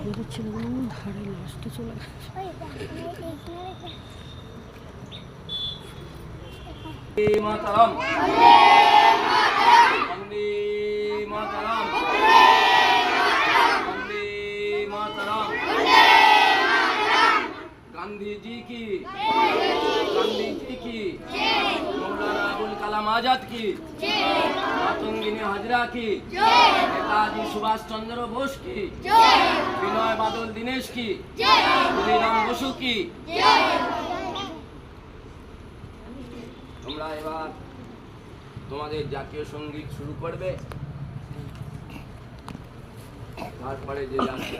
আমাদের ছেলেগুলো ধারে লাস্টে চলে গেছে। মাতারাম বন্দে মাতারাম বন্দে মাতারাম गांधी जी की मौलाना अबुल कलाम आजाद की मातंगिनी हाजरा की नेताजी सुभाष चंद्र बोस की विनय बादल दिनेश की ক্ষুদিরাম বসু की তোমরা এবার তোমাদের জাতীয় সঙ্গীত শুরু করবে, তারপরে যে যাচ্ছে